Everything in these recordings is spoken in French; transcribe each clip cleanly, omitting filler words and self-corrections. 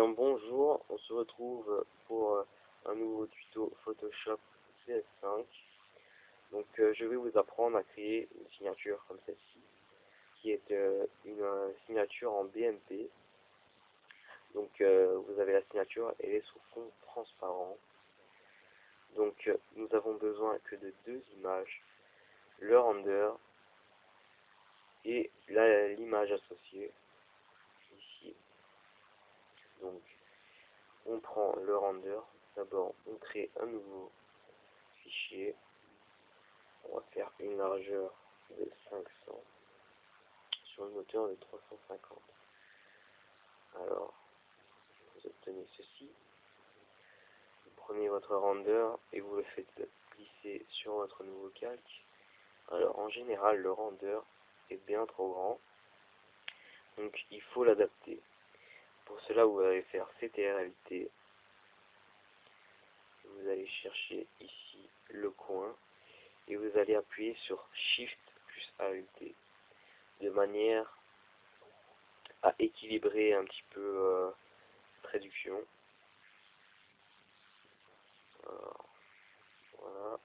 bien bonjour, on se retrouve pour un nouveau tuto Photoshop CS5. Donc je vais vous apprendre à créer une signature comme celle-ci, qui est une signature en BMP. Donc vous avez la signature, elle est sous fond transparent. Donc nous avons besoin que de deux images, le render et l'image associée ici. Donc on prend le render, d'abord on crée un nouveau fichier, on va faire une largeur de 500 sur une hauteur de 350. Alors vous obtenez ceci, vous prenez votre render et vous le faites glisser sur votre nouveau calque. Alors en général le render est bien trop grand, donc il faut l'adapter. Pour cela vous allez faire CTRL-T, vous allez chercher ici le coin et vous allez appuyer sur Shift plus ALT de manière à équilibrer un petit peu cette réduction. Alors, voilà,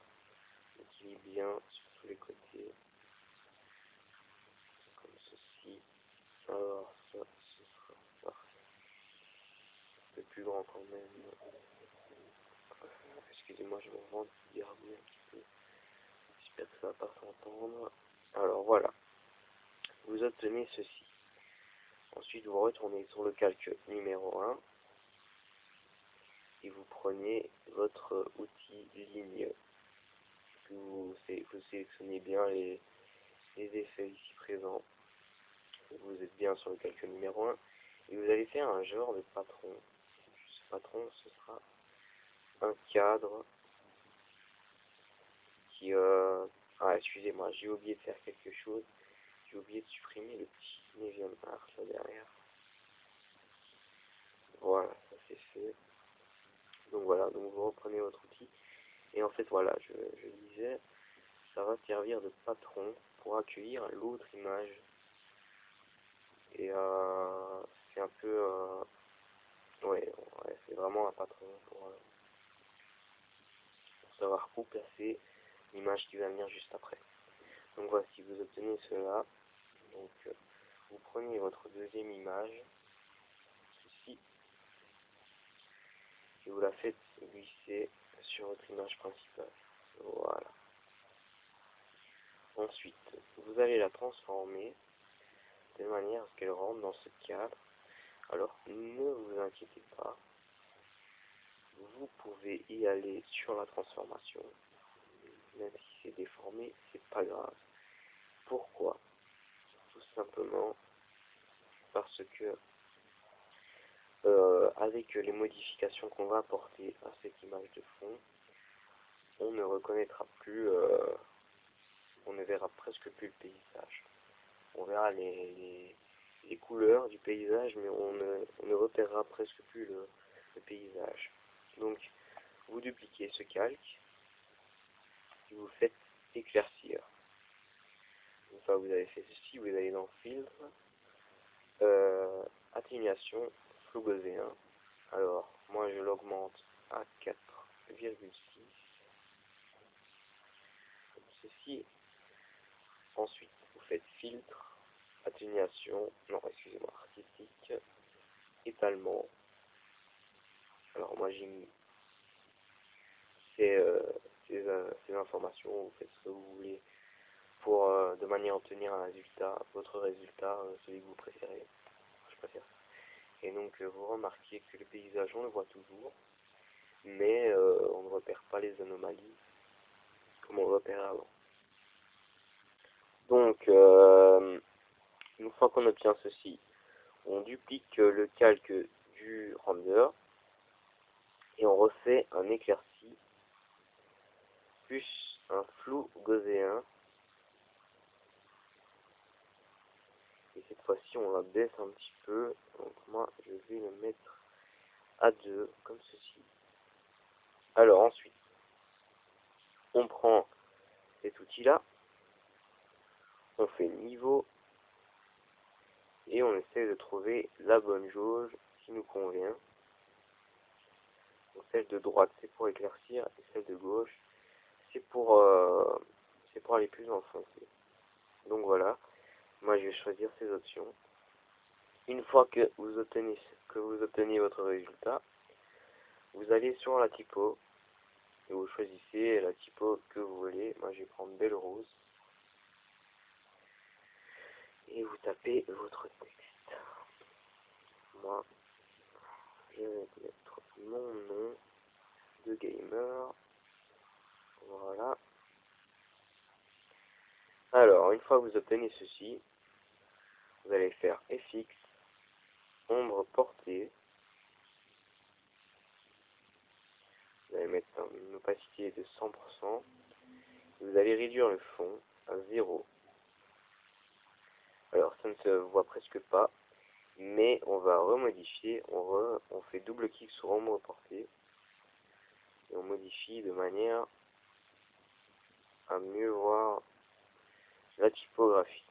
on équilibre bien sur tous les côtés, comme ceci. Alors ça, ce sera parfait. Un peu plus grand quand même. Excusez-moi, je me ventilise un petit peu. J'espère que ça va pas s'entendre. Alors voilà, vous obtenez ceci. Ensuite, vous retournez sur le calque numéro 1 et vous prenez votre outil ligne. Vous sélectionnez bien les effets ici présents. Vous êtes bien sur le calque numéro 1 et vous allez faire un genre de patron. Ce patron, ce sera un cadre qui... Ah, excusez-moi, j'ai oublié de faire quelque chose. J'ai oublié de supprimer le petit Nevian Art là derrière. Voilà, ça c'est fait. Donc voilà, donc vous reprenez votre outil. Et en fait, voilà, je disais, ça va servir de patron pour accueillir l'autre image. Et c'est un peu... ouais, c'est vraiment un patron pour savoir où placer l'image qui va venir juste après. Donc voici, vous obtenez cela. Donc vous prenez votre deuxième image, ici, et vous la faites glisser sur votre image principale. Voilà. Ensuite, vous allez la transformer de manière à ce qu'elle rentre dans ce cadre. Alors, ne vous inquiétez pas, vous pouvez y aller sur la transformation, même si c'est déformé, c'est pas grave. Pourquoi? Tout simplement parce que avec les modifications qu'on va apporter à cette image de fond, on ne reconnaîtra plus, on ne verra presque plus le paysage. On verra les couleurs du paysage, mais on ne repérera presque plus le paysage. Donc, vous dupliquez ce calque, et vous faites éclaircir. Une fois que vous avez fait ceci, vous allez dans Filtre, Atténuation, flou gaussien. Alors, moi je l'augmente à 4,6. Comme ceci. Ensuite, vous faites Filtre, Atténuation, non, excusez-moi, artistique, étalement. Alors, moi j'ai mis ces informations, vous faites ce que vous voulez pour de manière à obtenir un résultat, votre résultat, celui que vous préférez. Je préfère ça. Et donc vous remarquez que le paysage on le voit toujours, mais on ne repère pas les anomalies comme on le repérait avant. Donc une fois qu'on obtient ceci, on duplique le calque du render et on refait un éclairci plus un flou gaussien. Et cette fois-ci on la baisse un petit peu, donc moi je vais le mettre à 2 comme ceci. Alors ensuite on prend cet outil là, on fait niveau et on essaie de trouver la bonne jauge qui nous convient. celle de droite c'est pour éclaircir et celle de gauche c'est pour aller plus enfoncé. Donc voilà, moi je vais choisir ces options. Une fois que vous obtenez votre résultat, vous allez sur la typo et vous choisissez la typo que vous voulez. Moi je vais prendre Belle Rose et vous tapez votre texte. Moi je vais mettre mon nom de gamer. Voilà. Alors une fois que vous obtenez ceci, vous allez faire FX, ombre portée. Vous allez mettre une opacité de 100%. Vous allez réduire le fond à 0. Alors ça ne se voit presque pas, mais on va remodifier. On fait double clic sur ombre portée et on modifie de manière à mieux voir la typographie.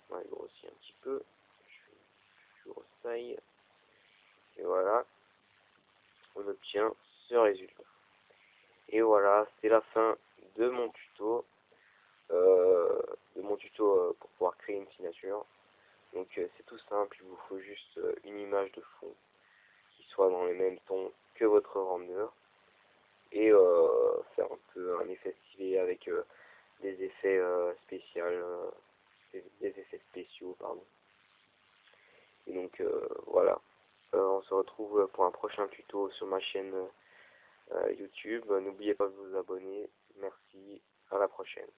On va grossir un petit peu. Je grosse taille. Et voilà, on obtient ce résultat. Et voilà, c'est la fin de mon tuto. Pour pouvoir créer une signature. Donc c'est tout simple, il vous faut juste une image de fond qui soit dans les mêmes tons que votre render et faire un peu un effet stylé avec des effets des effets spéciaux pardon. Et donc voilà, on se retrouve pour un prochain tuto sur ma chaîne YouTube. N'oubliez pas de vous abonner. Merci, à la prochaine.